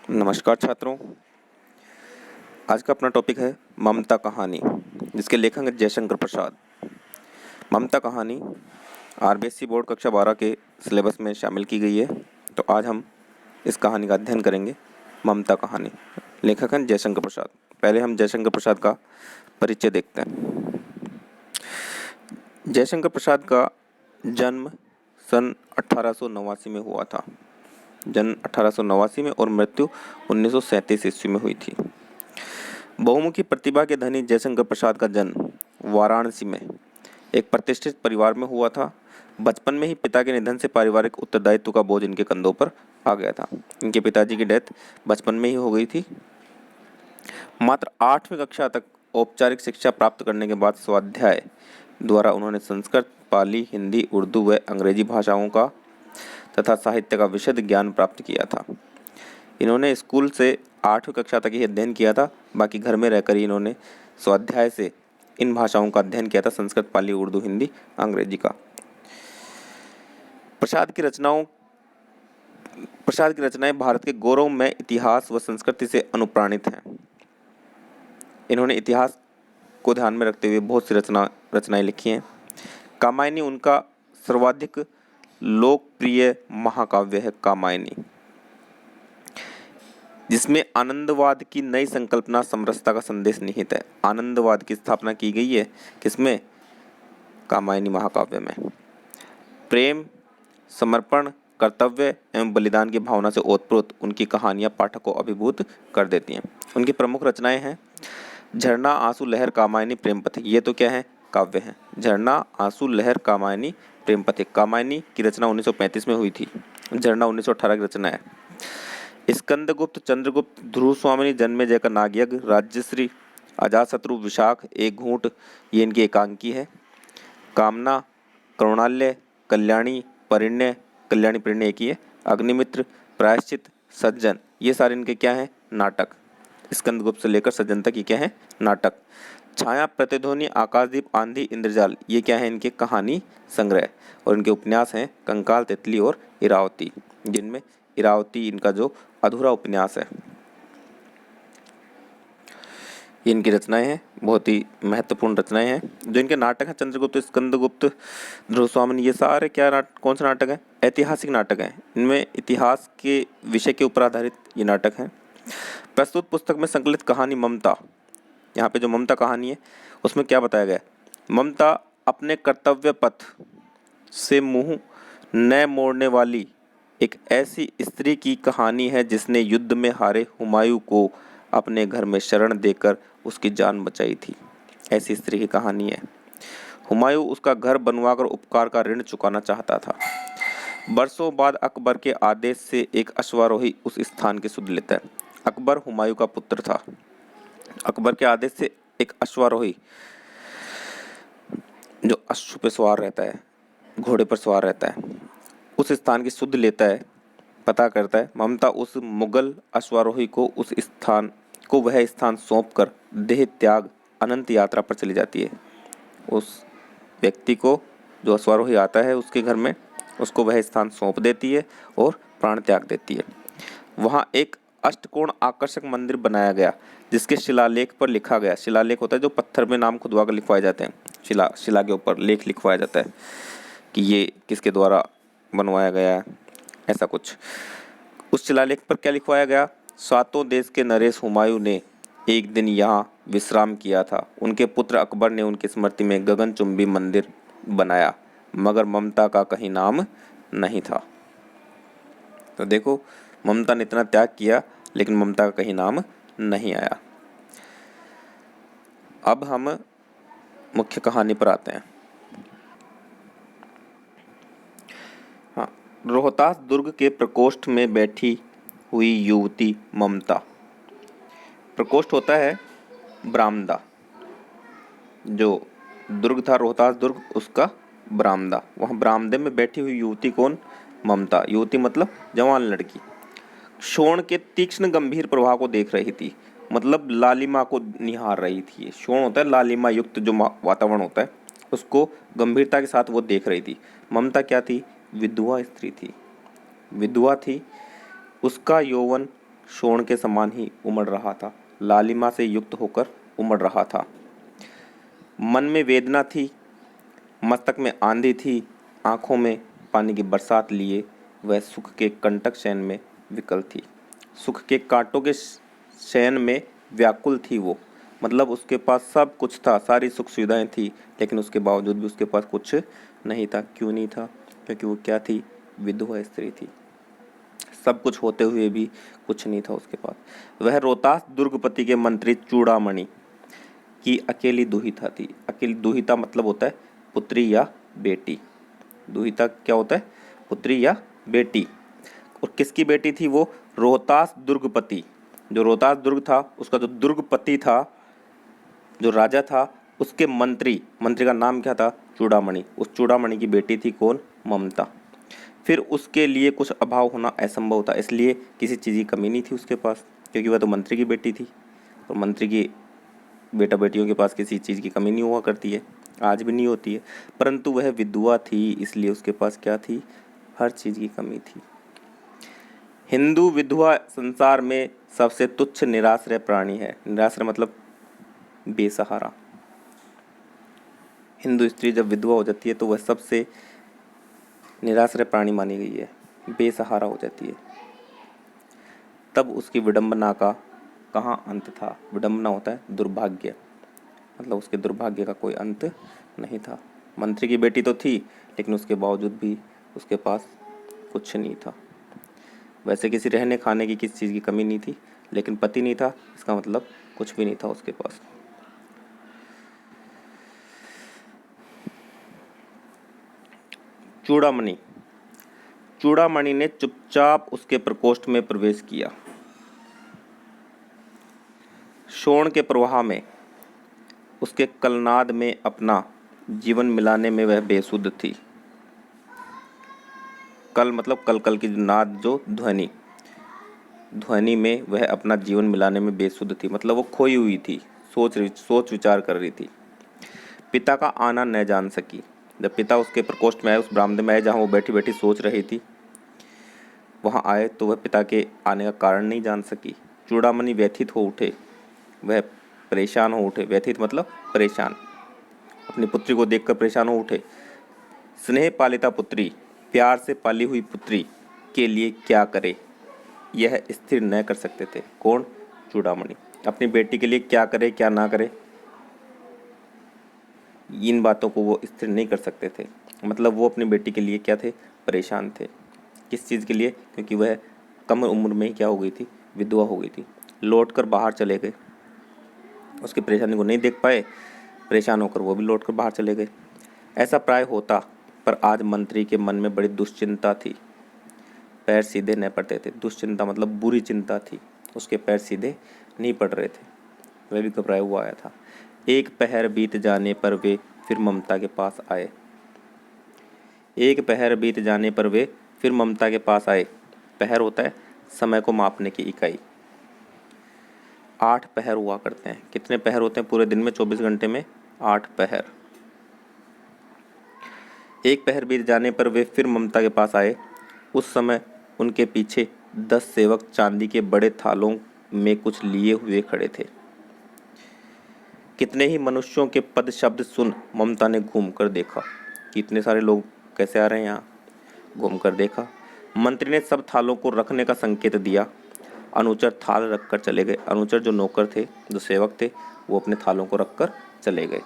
नमस्कार छात्रों। आज का अपना टॉपिक है ममता कहानी, जिसके लेखक हैं जयशंकर प्रसाद। ममता कहानी आरबीएसई बोर्ड कक्षा 12 के सिलेबस में शामिल की गई है। तो आज हम इस कहानी का अध्ययन करेंगे। ममता कहानी, लेखक हैं जयशंकर प्रसाद। पहले हम जयशंकर प्रसाद का परिचय देखते हैं। जयशंकर प्रसाद का जन्म सन 1889 में हुआ था। जन्म 1889 में और मृत्यु 1937 ईस्वी में हुई थी। बहुमुखी प्रतिभा के धनी जयशंकर प्रसाद का जन्म वाराणसी में एक प्रतिष्ठित परिवार में हुआ था। बचपन में ही पिता के निधन से पारिवारिक उत्तरदायित्व का बोझ इनके कंधों पर आ गया था। इनके पिताजी की डेथ बचपन में ही हो गई थी। मात्र 8वीं कक्षा तक औपचारिक शिक्षा प्राप्त करने के बाद स्वाध्याय द्वारा उन्होंने संस्कृत, पाली, हिंदी, उर्दू व अंग्रेजी भाषाओं का तथा साहित्य का विशद ज्ञान प्राप्त किया था। इन्होंने स्कूल से 8वीं कक्षा तक ही अध्ययन किया था। बाकी घर में रहकर ही इन्होंने स्वाध्याय से इन भाषाओं का अध्ययन किया था, संस्कृत, पाली, उर्दू, हिंदी, अंग्रेजी का। प्रसाद की रचनाएं भारत के गौरवमय इतिहास व संस्कृति से अनुप्राणित हैं। इन्होंने इतिहास को ध्यान में रखते हुए बहुत सी रचनाएं लिखी हैं। कामायनी उनका सर्वाधिक लोकप्रिय महाकाव्य है। कामायनी, जिसमें आनंदवाद की नई संकल्पना समरसता का संदेश निहित है। आनंदवाद की स्थापना की गई है किसमें? कामायनी महाकाव्य में। प्रेम, समर्पण, कर्तव्य एवं बलिदान की भावना से ओतप्रोत उनकी कहानियां पाठक को अभिभूत कर देती हैं। उनकी प्रमुख रचनाएं हैं झरना, आंसू, लहर, कामायनी, प्रेम पथिक। ये तो क्या है? काव्य है। झरना, आंसू, लहर, कामायनी, प्रेम पथिक। कामायनी की रचना 1935 में हुई थी। झरना 1918 की रचना है। स्कंदगुप्त, चंद्रगुप्त, ध्रुव स्वामिनी, जन्मेजय का नागयज्ञ, राज्यश्री, अजातशत्रु, विशाख, एक घूंट, ये इनकी एकांकी है। कामना, करुणालय, कल्याणी, परिण्य, कल्याणी परिण्य एक ही है। अग्निमित्र, प्रायश्चित, सज्जन, ये सारे इनके क्या हैं? नाटक। स्कंदगुप्त से लेकर सज्जन तक ये क्या है? नाटक। छाया, प्रतिध्वनि, आकाशदीप, आंधी, इंद्रजाल, ये क्या है? इनके कहानी संग्रह। और इनके उपन्यास हैं कंकाल, तितली और इरावती, जिनमें इरावती इनका जो अधूरा उपन्यास है। ये इनकी रचनाएं हैं, बहुत ही महत्वपूर्ण रचनाएं हैं। जो इनके नाटक हैं चंद्रगुप्त, स्कंदगुप्त, ध्रुव स्वामिनी, ये सारे क्या कौन से नाटक हैं? ऐतिहासिक नाटक हैं। इनमें इतिहास के विषय के ऊपर आधारित ये नाटक हैं। प्रस्तुत पुस्तक में संकलित कहानी ममता, यहाँ पे जो ममता कहानी है उसमें क्या बताया गया है? ममता अपने कर्तव्य पथ से मुंह न मोड़ने वाली एक ऐसी स्त्री की कहानी है जिसने युद्ध में हारे हुमायूं को अपने घर में शरण देकर उसकी जान बचाई थी। ऐसी स्त्री की कहानी है। हुमायूं उसका घर बनवाकर उपकार का ऋण चुकाना चाहता था। बरसों बाद अकबर के आदेश से एक अश्वारोही उस स्थान की सुध लेता है। अकबर हुमायूं का पुत्र था। अकबर के आदेश से एक अश्वारोही जो अश्व पे सवार रहता है, घोड़े पर सवार रहता है, उस स्थान की सुध लेता है, पता करता है। ममता उस मुगल अश्वारोही को वह स्थान सौंपकर देह त्याग अनंत यात्रा पर चली जाती है। उस व्यक्ति को, जो अश्वारोही आता है उसके घर में, उसको वह स्थान सौंप देती है और प्राण त्याग देती है। वहाँ एक अष्टकोण आकर्षक मंदिर बनाया गया, जिसके शिलालेख पर लिखा गया। शिलालेख होता है जो पत्थर में नाम खुदवा कर लिखवाए जाते हैं। शिला के ऊपर लेख लिखवाया जाता है कि ये किसके द्वारा बनवाया गया है, ऐसा कुछ। उस शिलालेख पर क्या लिखवाया गया? सातों देश के नरेश हुमायूं ने एक दिन यहाँ विश्राम किया था। उनके पुत्र अकबर ने उनकी स्मृति में गगनचुंबी मंदिर बनाया, मगर ममता का कहीं नाम नहीं था। तो देखो, ममता ने इतना त्याग किया लेकिन ममता का कहीं नाम नहीं आया। अब हम मुख्य कहानी पर आते हैं। हाँ, रोहतास दुर्ग के प्रकोष्ठ में बैठी हुई युवती ममता। प्रकोष्ठ होता है बरामदा। जो दुर्ग था रोहतास दुर्ग, उसका बरामदा, वहाँ बरामदे में बैठी हुई युवती कौन? ममता। युवती मतलब जवान लड़की। शोण के तीक्ष्ण गंभीर प्रवाह को देख रही थी, मतलब लालिमा को निहार रही थी। शोण होता है लालिमा युक्त जो वातावरण होता है, उसको गंभीरता के साथ वो देख रही थी। ममता क्या थी? विधवा स्त्री थी, विधवा थी। उसका यौवन शोण के समान ही उमड़ रहा था, लालिमा से युक्त होकर उमड़ रहा था। मन में वेदना थी, मस्तक में आंधी थी, आंखों में पानी की बरसात लिए वह सुख के कंटक शयन में विकल थी। सुख के कांटों के शयन में व्याकुल थी वो। मतलब उसके पास सब कुछ था, सारी सुख सुविधाएं थी, लेकिन उसके बावजूद भी उसके पास कुछ नहीं था। क्यों नहीं था? क्योंकि वो क्या थी? विधवा स्त्री थी। सब कुछ होते हुए भी कुछ नहीं था उसके पास। वह रोहतास दुर्गपति के मंत्री चूड़ामणि की अकेली दुहिता थी। अकेली दुहिता मतलब होता है पुत्री या बेटी। दुहिता क्या होता है? पुत्री या बेटी। और किसकी बेटी थी वो? रोहतास दुर्गपति। जो रोहतास दुर्ग था उसका जो दुर्गपति था, जो राजा था, उसके मंत्री का नाम क्या था? चूड़ामणि। उस चूड़ामणि की बेटी थी कौन? ममता। फिर उसके लिए कुछ अभाव होना असंभव था, इसलिए किसी चीज़ की कमी नहीं थी उसके पास, क्योंकि वह तो मंत्री की बेटी थी। और मंत्री की बेटा बेटियों के पास किसी चीज़ की कमी नहीं हुआ करती है, आज भी नहीं होती है। परंतु वह विधवा थी, इसलिए उसके पास क्या थी? हर चीज़ की कमी थी। हिंदू विधवा संसार में सबसे तुच्छ निराश्रय प्राणी है। निराश्रय मतलब बेसहारा। हिंदू स्त्री जब विधवा हो जाती है तो वह सबसे निराश्रय प्राणी मानी गई है, बेसहारा हो जाती है। तब उसकी विडंबना का कहाँ अंत था? विडंबना होता है दुर्भाग्य, मतलब उसके दुर्भाग्य का कोई अंत नहीं था। मंत्री की बेटी तो थी, लेकिन उसके बावजूद भी उसके पास कुछ नहीं था। वैसे किसी रहने खाने की किसी चीज़ की कमी नहीं थी, लेकिन पति नहीं था, इसका मतलब कुछ भी नहीं था उसके पास। चूड़ामणि। चूड़ामणि ने चुपचाप उसके प्रकोष्ठ में प्रवेश किया। शोण के प्रवाह में, उसके कलनाद में अपना जीवन मिलाने में वह बेसुध थी। कल मतलब कल कल की नाद, जो ध्वनि, ध्वनि में वह अपना जीवन मिलाने में बेसुध थी, मतलब वो खोई हुई थी, सोच विचार कर रही थी। पिता का आना न जान सकी। जब पिता उसके प्रकोष्ठ में आए, उस बरामदे में आए जहाँ वो बैठी बैठी सोच रही थी, वहाँ आए तो वह पिता के आने का कारण नहीं जान सकी। चूड़ामणि व्यथित हो उठे, वह परेशान हो उठे। व्यथित मतलब परेशान, अपनी पुत्री को देखकर परेशान हो उठे। स्नेह पालिता पुत्री, प्यार से पाली हुई पुत्री के लिए क्या करे, यह स्थिर न कर सकते थे। कौन? चूड़ामणि। अपनी बेटी के लिए क्या करे क्या ना करे, इन बातों को वो स्थिर नहीं कर सकते थे। मतलब वो अपनी बेटी के लिए क्या थे? परेशान थे। किस चीज़ के लिए? क्योंकि वह कम उम्र में ही क्या हो गई थी? विधवा हो गई थी। लौटकर बाहर चले गए, उसकी परेशानी को नहीं देख पाए, परेशान होकर वो भी लौटकर बाहर चले गए। ऐसा प्राय होता, पर आज मंत्री के मन में बड़ी दुश्चिंता थी। पैर सीधे न पड़ते थे। दुश्चिंता मतलब बुरी चिंता थी, उसके पैर सीधे नहीं पड़ रहे थे, वह भी घबराया हुआ आया था। एक पहर बीत जाने पर वे फिर ममता के पास आए। एक पहर बीत जाने पर वे फिर ममता के पास आए। पहर होता है समय को मापने की इकाई। 8 पहर हुआ करते हैं। कितने पहर होते हैं पूरे दिन में? 24 घंटे में 8 पहर। एक पहर बीत जाने पर वे फिर ममता के पास आए। उस समय उनके पीछे 10 सेवक चांदी के बड़े थालों में कुछ लिए हुए खड़े थे। कितने ही मनुष्यों के पद शब्द सुन ममता ने घूमकर देखा कि इतने सारे लोग कैसे आ रहे हैं यहाँ। घूमकर देखा। मंत्री ने सब थालों को रखने का संकेत दिया। अनुचर थाल रखकर चले गए। अनुचर जो नौकर थे, जो सेवक थे, वो अपने थालों को रखकर चले गए।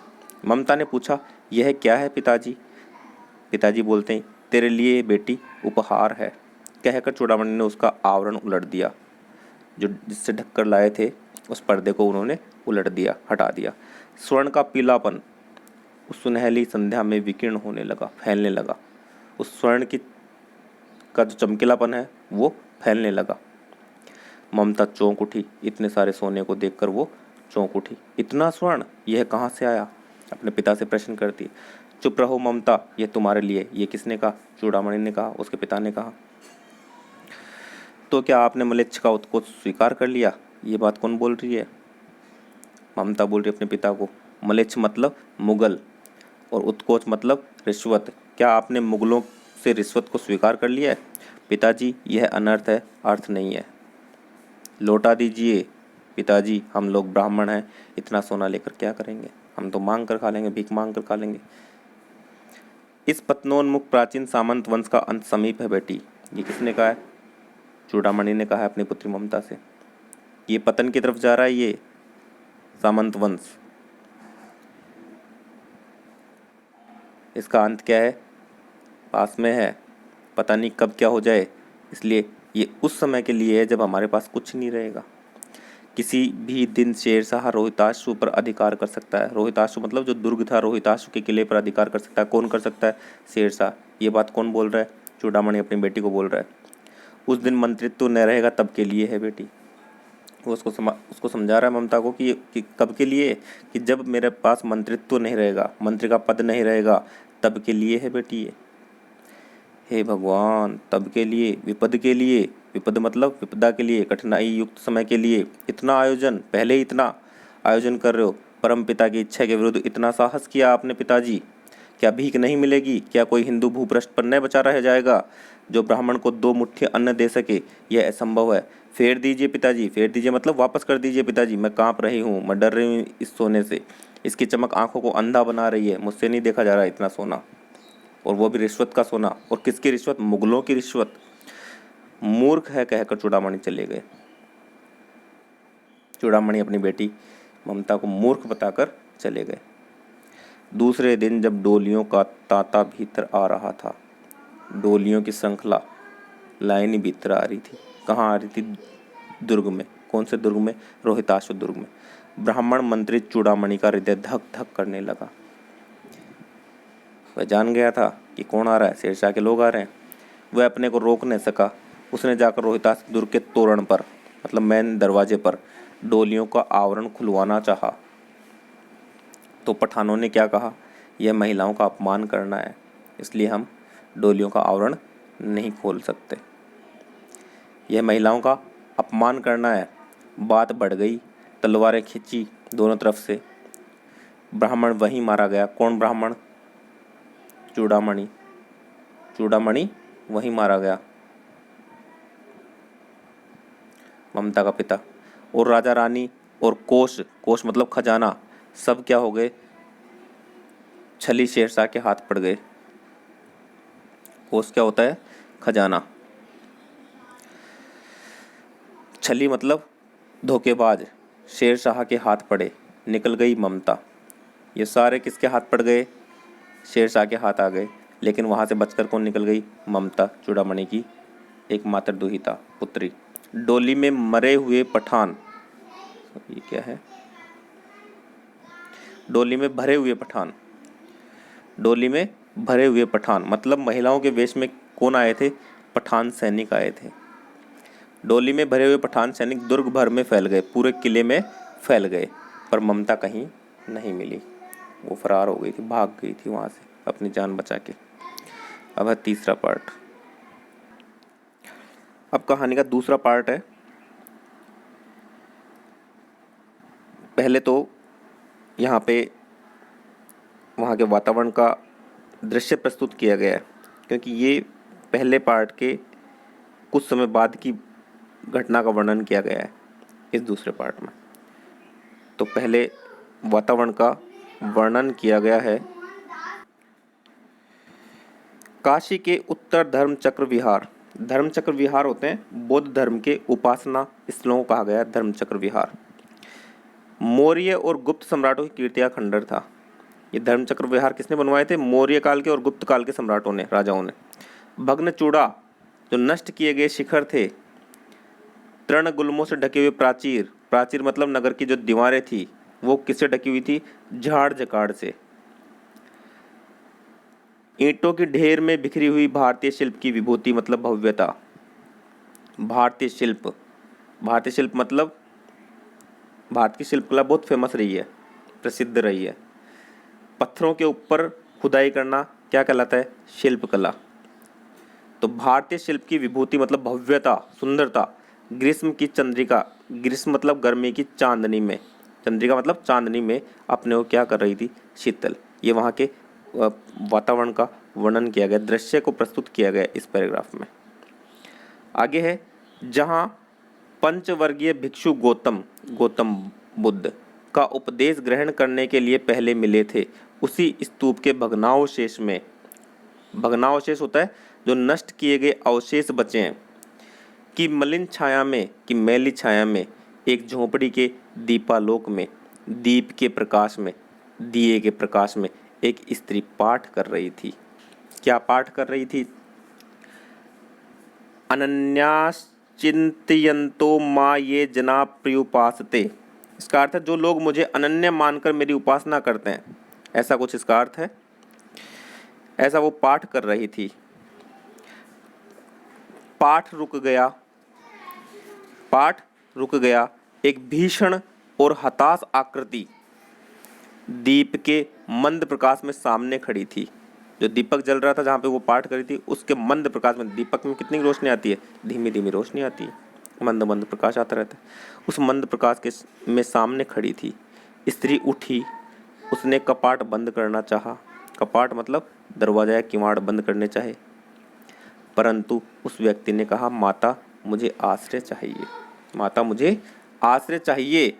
ममता ने पूछा, यह क्या है पिताजी? पिताजी बोलते हैं, तेरे लिए बेटी उपहार है। कहकर चूड़ामणि ने उसका आवरण उलट दिया, जो जिससे ढककर लाए थे उस पर्दे को उन्होंने उलट दिया, हटा दिया। स्वर्ण का पीलापन उस सुनहली संध्या में विकीर्ण होने लगा, फैलने लगा। उस स्वर्ण की का जो चमकीलापन है वो फैलने लगा। ममता चौंक उठी। इतने सारे सोने को देखकर वो चौंक उठी। इतना स्वर्ण, यह कहाँ से आया? अपने पिता से प्रश्न करती। चुप रहो ममता, यह तुम्हारे लिए। ये किसने कहा? चूड़ामणि ने कहा, उसके पिता ने कहा। तो क्या आपने मलेच्छ का उत्कोच स्वीकार कर लिया? ये बात कौन बोल रही है? ममता बोल रही अपने पिता को। मलेच्छ मतलब मुगल और उत्कोच मतलब रिश्वत। क्या आपने मुगलों से रिश्वत को स्वीकार कर लिया है? पिताजी, यह अनर्थ है, अर्थ नहीं है। लौटा दीजिए पिताजी, हम लोग ब्राह्मण हैं, इतना सोना लेकर क्या करेंगे, हम तो मांग कर खा लेंगे, भीख मांग कर खा लेंगे। इस पतनोन्मुख प्राचीन सामंत वंश का अंत समीप है बेटी। ये किसने कहा है? चूड़ामणि ने कहा है अपनी पुत्री ममता से। ये पतन की तरफ जा रहा है, ये सामंत वंश। इसका अंत क्या है? पास में है, पता नहीं कब क्या हो जाए, इसलिए ये उस समय के लिए है जब हमारे पास कुछ नहीं रहेगा। किसी भी दिन शेरशाह रोहिताश्व पर अधिकार कर सकता है। रोहिताश्व मतलब जो दुर्ग था, रोहिताश्व के किले पर अधिकार कर सकता है। कौन कर सकता है? शेरशाह। ये बात कौन बोल रहा है? चूड़ामणि अपनी बेटी को बोल रहा है। उस दिन मंत्रित्व न रहेगा, तब के लिए है बेटी। वो उसको समझा रहा है ममता को कि कब के लिए? कि जब मेरे पास मंत्रित्व नहीं रहेगा, मंत्री का पद नहीं रहेगा, तब के लिए है बेटी ये। हे भगवान, तब के लिए, विपद के लिए, विपद मतलब विपदा के लिए, कठिनाई युक्त समय के लिए इतना आयोजन, पहले ही इतना आयोजन कर रहे हो। परम पिता की इच्छा के विरुद्ध इतना साहस किया आपने पिताजी। क्या भीख नहीं मिलेगी? क्या कोई हिंदू भूपृष्ठ पर न बचा रह जाएगा जो ब्राह्मण को 2 मुट्ठी अन्न दे सके? यह असंभव है। फेर दीजिए पिताजी, फेर दीजिए मतलब वापस कर दीजिए पिताजी। मैं कांप रही हूँ, मैं डर रही हूँ इस सोने से। इसकी चमक आंखों को अंधा बना रही है। मुझसे नहीं देखा जा रहा इतना सोना, और वो भी रिश्वत का सोना। और किसकी रिश्वत? मुगलों की रिश्वत। मूर्ख है कहकर चूड़ामणि चले गए। चूड़ामणि अपनी बेटी ममता को मूर्ख बताकर चले गए। दूसरे दिन जब डोलियों का तांता भीतर आ रहा था, डोलियों की श्रृंखला, लाइन भीतर आ रही थी। कहाँ आ रही थी? दुर्ग में। कौन से दुर्ग में? रोहिताश्व दुर्ग में। ब्राह्मण मंत्री चूड़ामणि का हृदय धक धक करने लगा। वह जान गया था कि कौन आ रहा है, शेरशाह के लोग आ रहे हैं। वह अपने को रोक नहीं सका। उसने जाकर रोहिताश्व दुर्ग के तोरण पर, मतलब मेन दरवाजे पर, डोलियों का आवरण खुलवाना चाहा। तो पठानों ने क्या कहा? यह महिलाओं का अपमान करना है, इसलिए हम डोलियों का आवरण नहीं खोल सकते। यह महिलाओं का अपमान करना है। बात बढ़ गई, तलवारें खींची दोनों तरफ से। ब्राह्मण वहीं मारा गया। कौन ब्राह्मण? चूड़ामणि। चूड़ामणि वहीं मारा गया, ममता का पिता। और राजा रानी और कोष, कोष मतलब खजाना, सब क्या हो गए? छली शेरशाह के हाथ पड़ गए। कोष क्या होता है? खजाना। छली मतलब धोखेबाज, शेरशाह के हाथ पड़े। निकल गई ममता। ये सारे किसके हाथ पड़ गए? शेरशाह के हाथ आ गए। लेकिन वहाँ से बचकर कौन निकल गई? ममता, चूड़ामणि की एकमात्र दुहिता पुत्री। डोली में मरे हुए पठान, ये क्या है? डोली में भरे हुए पठान। डोली में भरे हुए पठान मतलब महिलाओं के वेश में कौन आए थे? पठान सैनिक आए थे। डोली में भरे हुए पठान सैनिक दुर्ग भर में फैल गए, पूरे किले में फैल गए, पर ममता कहीं नहीं मिली। वो फरार हो गई थी, भाग गई थी वहाँ से अपनी जान बचा के। अब है तीसरा पार्ट। अब कहानी का दूसरा पार्ट है। पहले तो यहाँ पे वहाँ के वातावरण का दृश्य प्रस्तुत किया गया है, क्योंकि ये पहले पार्ट के कुछ समय बाद की घटना का वर्णन किया गया है इस दूसरे पार्ट में। तो पहले वातावरण का वर्णन किया गया है। काशी के उत्तर धर्मचक्र विहार। धर्मचक्र विहार होते हैं बौद्ध धर्म के उपासना स्थलों को कहा गया है धर्मचक्र विहार। मौर्य और गुप्त सम्राटों की कीर्ति का खंडर था। ये धर्मचक्र विहार किसने बनवाए थे? मौर्य काल के और गुप्त काल के सम्राटों ने, राजाओं ने। भग्न चूड़ा, जो नष्ट किए गए शिखर थे। तृण गुल्मों से ढके हुए प्राचीर, प्राचीर मतलब नगर की जो दीवारें थी वो किससे ढकी हुई थी? झाड़ जकाड़ से। ईंटों की ढेर में बिखरी हुई भारतीय शिल्प की विभूति मतलब भव्यता। भारतीय शिल्प, भारतीय शिल्प मतलब भारत की शिल्पकला बहुत फेमस रही है, प्रसिद्ध रही है। पत्थरों के ऊपर खुदाई करना क्या कहलाता है? शिल्पकला। तो भारतीय शिल्प की विभूति मतलब भव्यता, सुंदरता। ग्रीष्म की चंद्रिका, ग्रीष्म मतलब गर्मी की चांदनी में, चंद्रिका मतलब चांदनी में अपने को क्या कर रही थी? शीतल। ये वहाँ के वातावरण का वर्णन किया गया, दृश्य को प्रस्तुत किया गया इस पैराग्राफ में। आगे है, जहाँ पंचवर्गीय भिक्षु गौतम बुद्ध का उपदेश ग्रहण करने के लिए पहले मिले थे, उसी स्तूप के भग्नावशेष में, भग्नावशेष होता है जो नष्ट किए गए अवशेष बचे हैं, कि मलिन छाया में, कि मैली छाया में, एक झोंपड़ी के दीपालोक में, दीप के प्रकाश में, दिए के प्रकाश में एक स्त्री पाठ कर रही थी। क्या पाठ कर रही थी? अनन्याश्चिन्तयन्तो मा ये जना पर्युपासते। इसका अर्थ है जो लोग मुझे अनन्य मानकर मेरी उपासना करते हैं, ऐसा कुछ इसका अर्थ है। ऐसा वो पाठ कर रही थी। पाठ रुक गया। एक भीषण और हताश आकृति दीप के मंद प्रकाश में सामने खड़ी थी। जो दीपक जल रहा था जहाँ पे वो पाठ करी थी, उसके मंद प्रकाश में, दीपक में कितनी रोशनी आती है? धीमी धीमी रोशनी आती है, मंद मंद प्रकाश आता रहता है। उस मंद प्रकाश के में सामने खड़ी थी। स्त्री उठी, उसने कपाट बंद करना चाहा। कपाट मतलब दरवाजा या किवाड़ बंद करने चाहे, परंतु उस व्यक्ति ने कहा, माता मुझे आश्रय चाहिए, माता मुझे आश्रय चाहिए।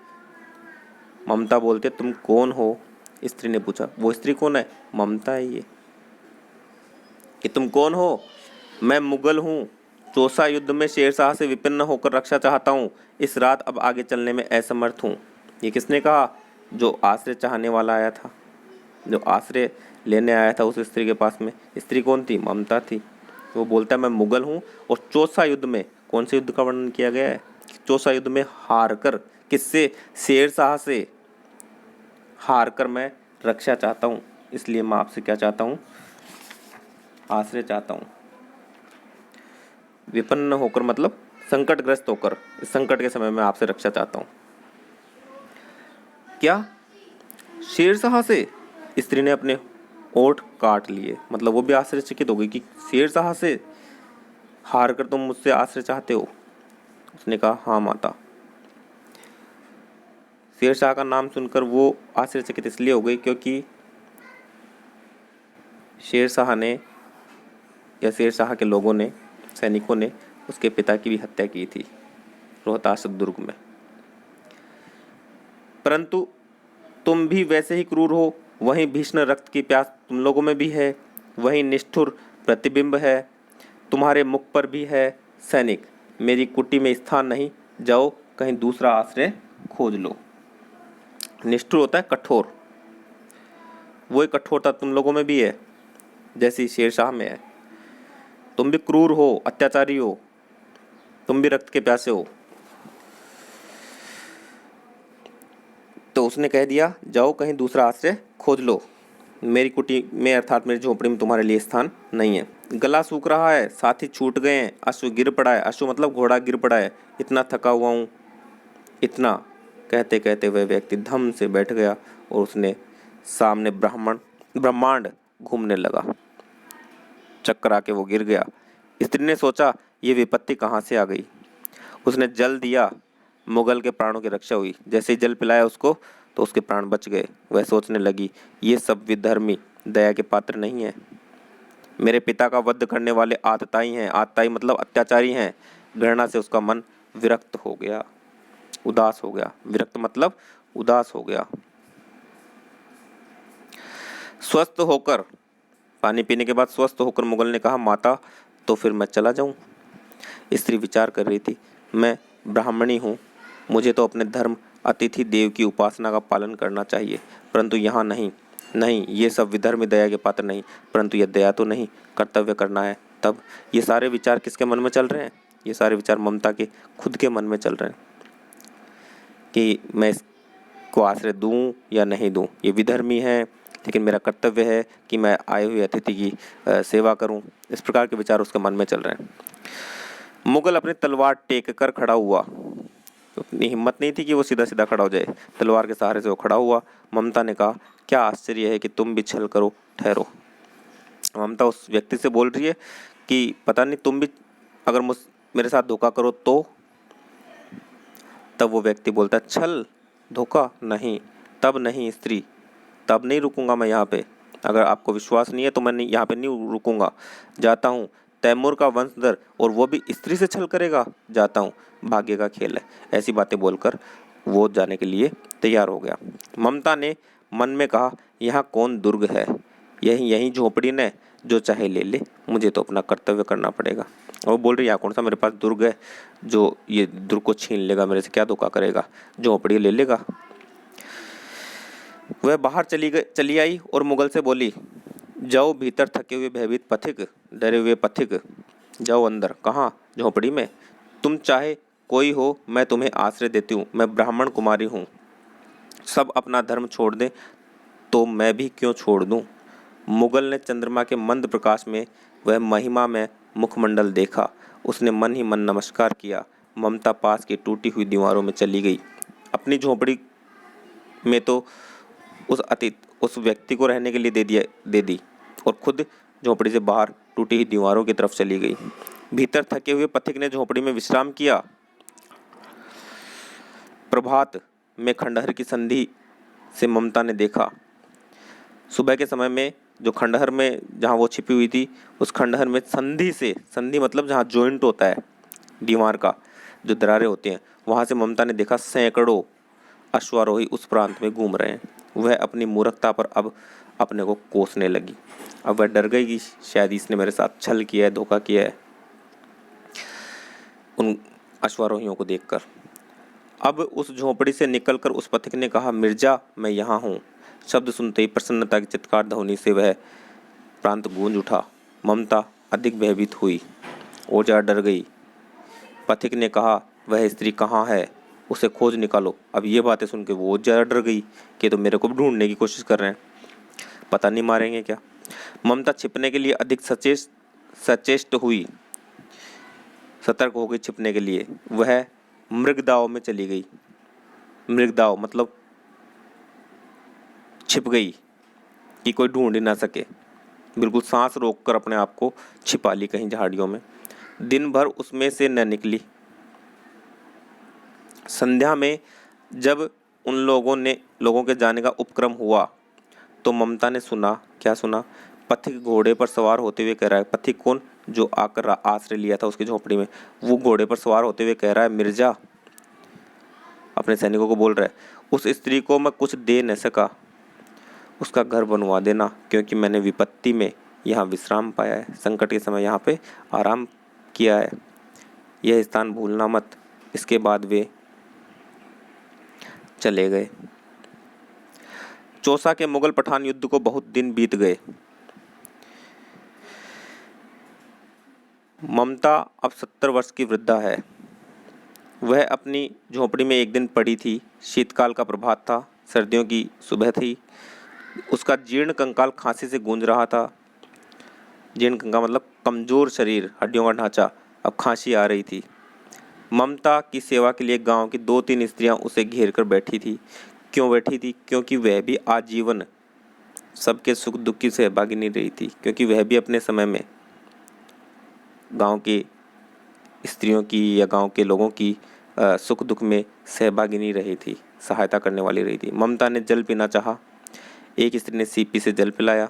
ममता बोलते, तुम कौन हो? स्त्री ने पूछा। वो स्त्री कौन है? ममता है ये। कि तुम कौन हो? मैं मुगल हूँ, चौसा युद्ध में शेरशाह से विपन्न होकर रक्षा चाहता हूँ, इस रात अब आगे चलने में असमर्थ हूँ। ये किसने कहा? जो आश्रय चाहने वाला आया था, जो आश्रय लेने आया था उस स्त्री के पास में। स्त्री कौन थी? ममता थी। वो बोलता है मैं मुगल हूँ और चौसा युद्ध में, कौन से युद्ध का वर्णन किया गया है? चौसा युद्ध में हार कर, किससे? शेरशाह से हार कर मैं रक्षा चाहता हूँ, इसलिए मैं आपसे क्या चाहता हूँ? आश्रय चाहता हूँ। विपन्न होकर मतलब संकटग्रस्त होकर, इस संकट के समय में आपसे रक्षा चाहता हूँ। क्या? शेरशाह से? स्त्री ने अपने ओठ काट लिए, मतलब वो भी आश्चर्यचकित हो गई कि शेरशाह से हार कर तुम मुझसे आश्रय चाहते हो? उसने कहा हाँ माता। शेरशाह का नाम सुनकर वो आश्चर्यचकित इसलिए हो गई क्योंकि शेरशाह ने या शेरशाह के लोगों ने, सैनिकों ने उसके पिता की भी हत्या की थी रोहतास दुर्ग में। परंतु तुम भी वैसे ही क्रूर हो, वहीं भीषण रक्त की प्यास तुम लोगों में भी है, वहीं निष्ठुर प्रतिबिंब है तुम्हारे मुख पर भी है। सैनिक, मेरी कुटी में स्थान नहीं, जाओ कहीं दूसरा आश्रय खोज लो। निष्ठुर होता है कठोर, वही कठोरता तुम लोगों में भी है जैसी शेरशाह में है। तुम भी क्रूर हो, अत्याचारी हो, तुम भी रक्त के प्यासे हो। तो उसने कह दिया जाओ कहीं दूसरा आश्रय खोज लो, मेरी कुटी में अर्थात मेरी झोपड़ी में तुम्हारे लिए स्थान नहीं है। गला सूख रहा है, साथी छूट गए हैं, अश्व गिर पड़ा है, अश्व मतलब घोड़ा गिर पड़ा है, इतना थका हुआ हूँ, इतना कहते कहते वह व्यक्ति धम से बैठ गया और उसने सामने ब्रह्मांड घूमने लगा। चक्कर आके वो गिर गया। स्त्री ने सोचा ये विपत्ति कहाँ से आ गई। उसने जल दिया, मुगल के प्राणों की रक्षा हुई। जैसे ही जल पिलाया उसको तो उसके प्राण बच गए। वह सोचने लगी ये सब विधर्मी दया के पात्र नहीं है, मेरे पिता का वध करने वाले आतताई हैं। आतताई मतलब अत्याचारी हैं। घृणा से उसका मन विरक्त हो गया, उदास हो गया। विरक्त मतलब उदास हो गया। स्वस्थ होकर, पानी पीने के बाद स्वस्थ होकर मुगल ने कहा माता तो फिर मैं चला जाऊं। स्त्री विचार कर रही थी, मैं ब्राह्मणी हूँ, मुझे तो अपने धर्म अतिथि देव की उपासना का पालन करना चाहिए, परंतु यहाँ नहीं। नहीं, ये सब विधर्मी दया के पात्र नहीं, परंतु यह दया तो नहीं, कर्तव्य करना है। तब ये सारे विचार किसके मन में चल रहे हैं? ये सारे विचार ममता के खुद के मन में चल रहे हैं कि मैं इसको आश्रय दूं या नहीं दूं। ये विधर्मी है लेकिन मेरा कर्तव्य है कि मैं आए हुए अतिथि की सेवा करूं। इस प्रकार के विचार उसके मन में चल रहे हैं। मुगल अपनी तलवार टेक कर खड़ा हुआ। उतनी हिम्मत नहीं थी कि वो सीधा सीधा खड़ा हो जाए, तलवार के सहारे से वो खड़ा हुआ। ममता ने कहा क्या आश्चर्य है कि तुम भी छल करो, ठहरो। ममता उस व्यक्ति से बोल रही है कि पता नहीं तुम भी अगर मेरे साथ धोखा करो तो। तब वो व्यक्ति बोलता है छल धोखा नहीं, तब नहीं स्त्री, तब नहीं रुकूंगा मैं यहाँ पे। अगर आपको विश्वास नहीं है तो मैं यहाँ पे नहीं रुकूंगा, जाता हूँ तैमूर का वंशधर और वो भी स्त्री से छल करेगा? जाता हूँ, भाग्य का खेल है। ऐसी बातें बोलकर वो जाने के लिए तैयार हो गया। ममता ने मन में कहा, यहाँ कौन दुर्ग है, यही झोपड़ी ने, जो चाहे ले ले, मुझे तो अपना कर्तव्य करना पड़ेगा। और वो बोल रही, यहाँ कौन सा मेरे पास दुर्ग है जो ये दुर्ग को छीन लेगा, मेरे से क्या धोखा करेगा, झोपड़ी ले लेगा। वह बाहर चली आई और मुगल से बोली, जाओ भीतर थके हुए भयभीत पथिक, डरे हुए पथिक, जाओ अंदर। कहाँ? झोपड़ी में। तुम चाहे कोई हो, मैं तुम्हें आश्रय देती हूँ। मैं ब्राह्मण कुमारी हूँ। सब अपना धर्म छोड़ दें तो मैं भी क्यों छोड़ दूँ? मुगल ने चंद्रमा के मंद प्रकाश में वह महिमा में मुखमंडल देखा। उसने मन ही मन नमस्कार किया। ममता पास की टूटी हुई दीवारों में चली गई। अपनी झोपड़ी में तो उस व्यक्ति को रहने के लिए दे दी और खुद झोपड़ी से बाहर टूटी हुई दीवारों की तरफ चली गई। भीतर थके हुए पथिक ने झोपड़ी में विश्राम किया। प्रभात में खंडहर की संधि से ममता ने देखा। सुबह के समय में जो खंडहर में जहाँ वो छिपी हुई थी, उस खंडहर में संधि मतलब जहाँ जॉइंट होता है दीवार का, जो दरारें होती हैं, वहाँ से ममता ने देखा सैकड़ों अश्वारोही उस प्रांत में घूम रहे हैं। वह अपनी मूर्खता पर अब अपने को कोसने लगी। अब वह डर गई कि शायद इसने मेरे साथ छल किया है, धोखा किया है उन अश्वारोहियों को देखकर। अब उस झोपड़ी से निकलकर उस पथिक ने कहा, मिर्जा, मैं यहाँ हूँ। शब्द सुनते ही प्रसन्नता की चित्कार ध्वनि से वह प्रांत गूंज उठा। ममता अधिक भयभीत हुई और ज़्यादा डर गई। पथिक ने कहा, वह स्त्री कहाँ है, उसे खोज निकालो। अब ये बातें सुन के वो ज़्यादा डर गई कि तो मेरे को ढूंढने की कोशिश कर रहे हैं, पता नहीं मारेंगे क्या। ममता छिपने के लिए अधिक सचेष्ट हुई, सतर्क हो गई छिपने के लिए। वह मृगदाव में चली गई। मृगदाव मतलब छिप गई कि कोई ढूंढ ही ना सके। बिल्कुल सांस रोककर अपने आप को छिपा ली कहीं झाड़ियों में। दिन भर उसमें से न निकली। संध्या में जब उन लोगों के जाने का उपक्रम हुआ तो ममता ने सुना, क्या सुना? पथिक घोड़े पर सवार होते हुए कह रहा है। पथिक कौन? जो आकर आश्रय लिया था उसकी झोपड़ी में, वो घोड़े पर सवार होते हुए कह रहा है, मिर्जा, अपने सैनिकों को बोल रहा है, उस स्त्री को मैं कुछ दे न सका, उसका घर बनवा देना, क्योंकि मैंने विपत्ति में यहाँ विश्राम पाया है, संकट के समय यहाँ पे आराम किया है। यह स्थान भूलना मत। इसके बाद वे चले गए। चौसा के मुगल पठान युद्ध को बहुत दिन बीत गए। ममता अब 70 वर्ष की वृद्धा है। वह अपनी झोपड़ी में एक दिन पड़ी थी। शीतकाल का प्रभात था, सर्दियों की सुबह थी। उसका जीर्ण कंकाल खांसी से गूंज रहा था। जीर्ण कंकाल मतलब कमजोर शरीर, हड्डियों का ढांचा। अब खांसी आ रही थी। ममता की सेवा के लिए गांव की 2-3 स्त्रियां उसे घेर कर बैठी थी। क्यों बैठी थी? क्योंकि वह भी आजीवन सबके सुख दुख की सहभागी नहीं रही थी, क्योंकि वह भी अपने समय में गांव के स्त्रियों की या गांव के लोगों की सुख दुख में सहभागी नहीं रही थी, सहायता करने वाली रही थी। ममता ने जल पीना चाहा। एक स्त्री ने सीपी से जल पिलाया।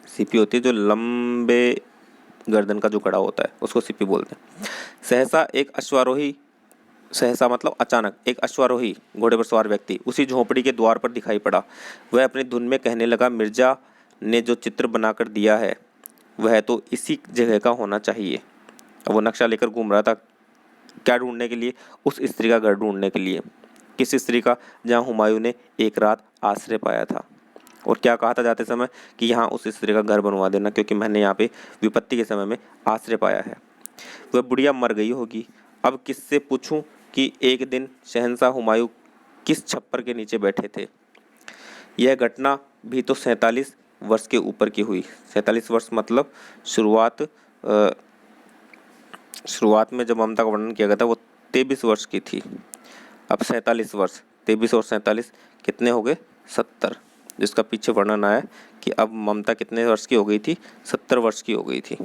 सीपी होती है जो लंबे गर्दन का जो कड़ा होता है, उसको सीपी बोलते हैं। सहसा मतलब अचानक एक अश्वारोही घोड़े पर सवार व्यक्ति उसी झोपड़ी के द्वार पर दिखाई पड़ा। वह अपनी धुन में कहने लगा, मिर्जा ने जो चित्र बनाकर दिया है वह तो इसी जगह का होना चाहिए। अब वो नक्शा लेकर घूम रहा था। क्या ढूंढने के लिए? उस स्त्री का घर ढूंढने के लिए। किस स्त्री का? जहाँ हुमायूं ने एक रात आश्रय पाया था। और क्या कहा था जाते समय? कि यहाँ उस स्त्री का घर बनवा देना, क्योंकि मैंने यहाँ पे विपत्ति के समय में आश्रय पाया है। वह बुढ़िया मर गई होगी। अब किससे पूछूं कि एक दिन शहंशाह हुमायूं किस छप्पर के नीचे बैठे थे। यह घटना भी तो 47 वर्ष के ऊपर की हुई। 47 वर्ष मतलब शुरुआत में जब ममता का वर्णन किया गया था वो 23 वर्ष की थी। अब 47 वर्ष, 23 और 47 कितने हो गए? 70। जिसका पीछे वर्णन आया कि अब ममता कितने वर्ष की हो गई थी? 70 वर्ष की हो गई थी।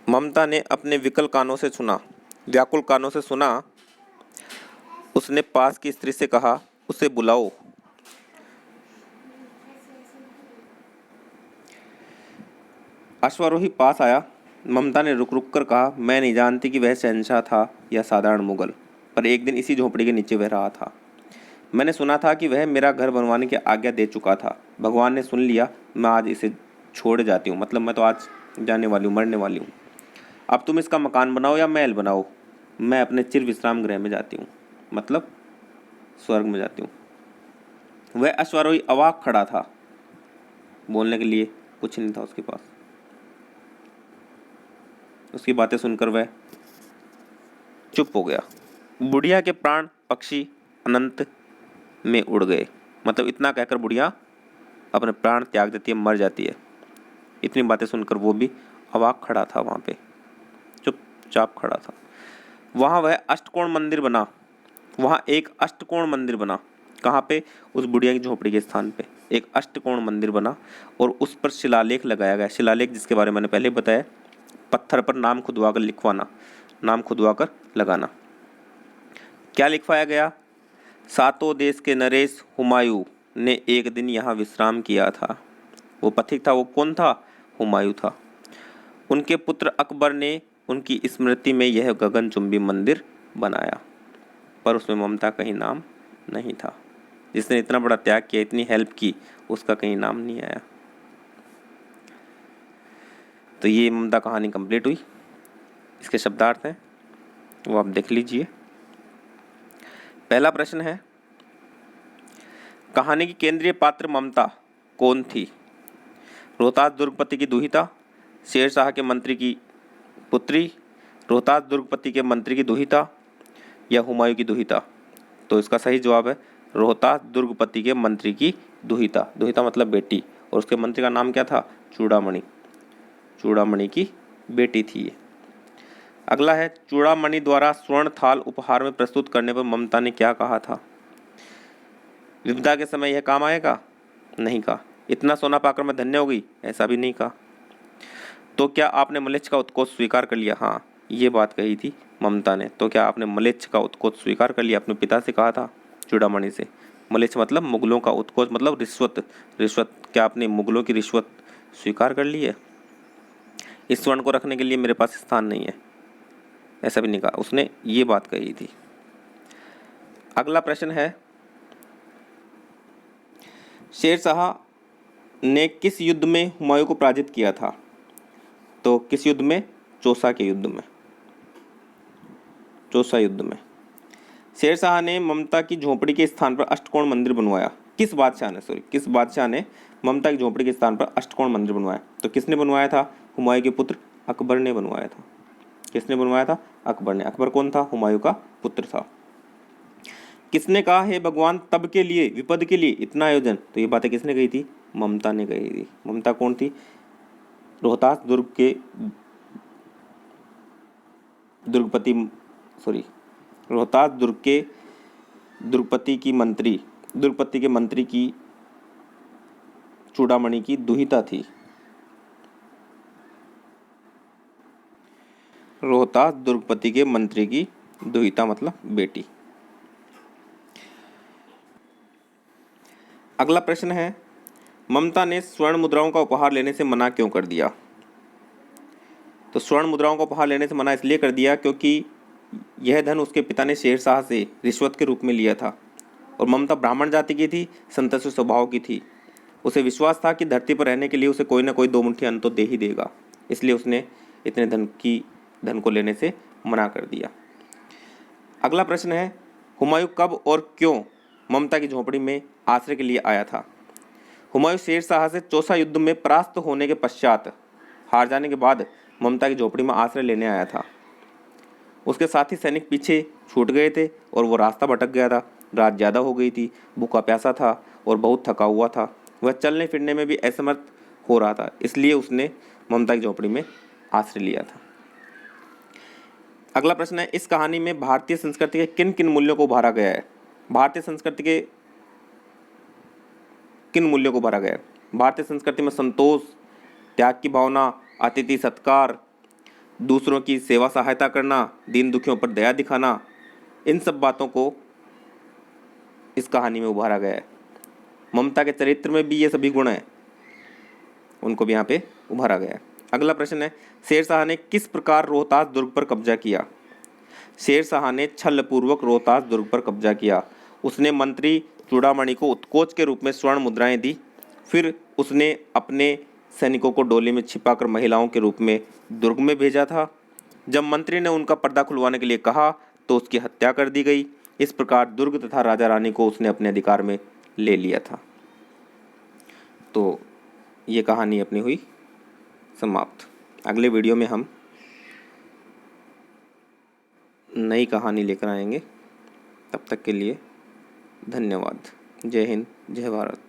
ममता ने अपने व्याकुल कानों से सुना। उसने पास की स्त्री से कहा, उसे बुलाओ। अश्वारोही पास आया। ममता ने रुक रुक कर कहा, मैं नहीं जानती कि वह शहंशाह था या साधारण मुगल, पर एक दिन इसी झोपड़ी के नीचे वह रहा था। मैंने सुना था कि वह मेरा घर बनवाने की आज्ञा दे चुका था। भगवान ने सुन लिया, मैं आज इसे छोड़ जाती हूँ, मतलब मैं तो आज जाने वाली हूँ, मरने वाली हूँ। अब तुम इसका मकान बनाओ या महल बनाओ, मैं अपने चिर विश्राम गृह में जाती हूँ, मतलब स्वर्ग में जाती हूँ। वह अश्वारोही अवाक खड़ा था, बोलने के लिए कुछ नहीं था उसके पास। उसकी बातें सुनकर वह चुप हो गया। बुढ़िया के प्राण पक्षी अनंत में उड़ गए, मतलब इतना कहकर बुढ़िया अपने प्राण त्याग देती है, मर जाती है। इतनी बातें सुनकर वो भी अवाक खड़ा था, वहाँ पे चुपचाप खड़ा था। वहाँ वह अष्टकोण मंदिर बना, वहाँ एक अष्टकोण मंदिर बना। कहाँ पे? उस बुढ़िया की झोपड़ी के स्थान पे एक अष्टकोण मंदिर बना और उस पर शिलालेख लगाया गया। शिलालेख जिसके बारे में मैंने पहले बताया, पत्थर पर नाम खुदवा कर लिखवाना, नाम खुदवा कर लगाना। क्या लिखवाया गया? सातों देश के नरेश हुमायूं ने एक दिन यहाँ विश्राम किया था। वो पथिक था, वो कौन था? हुमायूं था। उनके पुत्र अकबर ने उनकी स्मृति में यह गगनचुंबी मंदिर बनाया, पर उसमें ममता कहीं नाम नहीं था। जिसने इतना बड़ा त्याग किया, इतनी हेल्प की, उसका कहीं नाम नहीं आया। तो ये ममता कहानी कंप्लीट हुई। इसके शब्दार्थ हैं वो आप देख लीजिए। पहला प्रश्न है, कहानी की केंद्रीय पात्र ममता कौन थी? रोहतास दुर्गपति की दुहिता, शेरशाह के मंत्री की पुत्री, रोहतास दुर्गपति के मंत्री की दुहिता या हुमायूं की दुहिता? तो इसका सही जवाब है रोहतास दुर्गपति के मंत्री की दुहिता। दुहिता मतलब बेटी, और उसके मंत्री का नाम क्या था? चूड़ामणि। चूड़ामणि की बेटी थी ये। अगला है, चूड़ामणि द्वारा स्वर्ण थाल उपहार में प्रस्तुत करने पर ममता ने क्या कहा था? विपदा के समय यह काम आएगा? नहीं कहा। इतना सोना पाकर मैं धन्य हो गई? ऐसा भी नहीं कहा। तो क्या आपने म्लेच्छ का उत्कोच स्वीकार कर लिया? हाँ, ये बात कही थी ममता ने। तो क्या आपने म्लेच्छ का उत्कोच स्वीकार कर लिया? अपने पिता से कहा था, चूड़ामणि से। म्लेच्छ मतलब मुगलों का, उत्कोच मतलब रिश्वत। रिश्वत, क्या आपने मुगलों की रिश्वत स्वीकार कर ली है? इस स्वर्ण को रखने के लिए मेरे पास स्थान नहीं है, ऐसा भी नहीं कहा। उसने ये बात कही थी। अगला प्रश्न है, शेरशाह ने किस युद्ध में हुमायूं को पराजित किया था? तो किस युद्ध में? चौसा के युद्ध में, चौसा युद्ध में। शेरशाह ने ममता की झोपड़ी के स्थान पर अष्टकोण मंदिर बनवाया। किस बादशाह ने, किस बादशाह ने ममता की झोपड़ी के स्थान पर अष्टकोण मंदिर बनवाया? तो किसने बनवाया था? हुमायूं के पुत्र अकबर ने बनवाया था। किसने बनवाया था? अकबर ने। अकबर कौन था? हुमायूं का पुत्र था। किसने कहा, हे भगवान, तब के लिए, विपद के लिए इतना आयोजन? तो ये बातें किसने कही थी? ममता ने कही थी। ममता कौन थी? रोहतास दुर्ग के दुर्गपति, रोहतास दुर्ग के दुर्गपति की मंत्री, दुर्गपति के मंत्री की चूड़ामणि की दुहिता थी। रोहतास दुर्गपति के मंत्री की दुहिता मतलब बेटी। अगला प्रश्न है, ममता ने स्वर्ण मुद्राओं का उपहार लेने से मना क्यों कर दिया? तो स्वर्ण मुद्राओं का उपहार लेने से मना इसलिए कर दिया क्योंकि यह धन उसके पिता ने शेरशाह से रिश्वत के रूप में लिया था, और ममता ब्राह्मण जाति की थी, संतस्य स्वभाव की थी। उसे विश्वास था कि धरती पर रहने के लिए उसे कोई ना कोई दो मुट्ठी अन्न तो दे ही देगा, इसलिए उसने इतने धन को लेने से मना कर दिया। अगला प्रश्न है, हुमायूं कब और क्यों ममता की झोपड़ी में आश्रय के लिए आया था? हुमायूं शेरशाह से चौसा युद्ध में परास्त होने के पश्चात, हार जाने के बाद ममता की झोपड़ी में आश्रय लेने आया था। उसके साथी सैनिक पीछे छूट गए थे और वो रास्ता भटक गया था। रात ज़्यादा हो गई थी, भूखा प्यासा था और बहुत थका हुआ था। वह चलने फिरने में भी असमर्थ हो रहा था, इसलिए उसने ममता की झोपड़ी में आश्रय लिया था। अगला प्रश्न है, इस कहानी में भारतीय संस्कृति के किन किन मूल्यों को उभारा गया है? भारतीय संस्कृति के किन मूल्यों को उभारा गया है? भारतीय संस्कृति में संतोष, त्याग की भावना, अतिथि सत्कार, दूसरों की सेवा सहायता करना, दीन दुखियों पर दया दिखाना, इन सब बातों को इस कहानी में उभारा गया है। ममता के चरित्र में भी ये सभी गुण हैं, उनको भी यहाँ पे उभारा गया है। अगला प्रश्न है, शेरशाह ने किस प्रकार रोहतास दुर्ग पर कब्जा किया? शेरशाह ने छलपूर्वक रोहतास दुर्ग पर कब्जा किया। उसने मंत्री चूड़ामणि को उत्कोच के रूप में स्वर्ण मुद्राएं दी। फिर उसने अपने सैनिकों को डोली में छिपाकर महिलाओं के रूप में दुर्ग में भेजा था। जब मंत्री ने उनका पर्दा खुलवाने के लिए कहा तो उसकी हत्या कर दी गई। इस प्रकार दुर्ग तथा राजा रानी को उसने अपने अधिकार में ले लिया था। तो ये कहानी अपनी हुई समाप्त। अगले वीडियो में हम नई कहानी लेकर आएंगे। तब तक के लिए धन्यवाद। जय हिंद, जय भारत।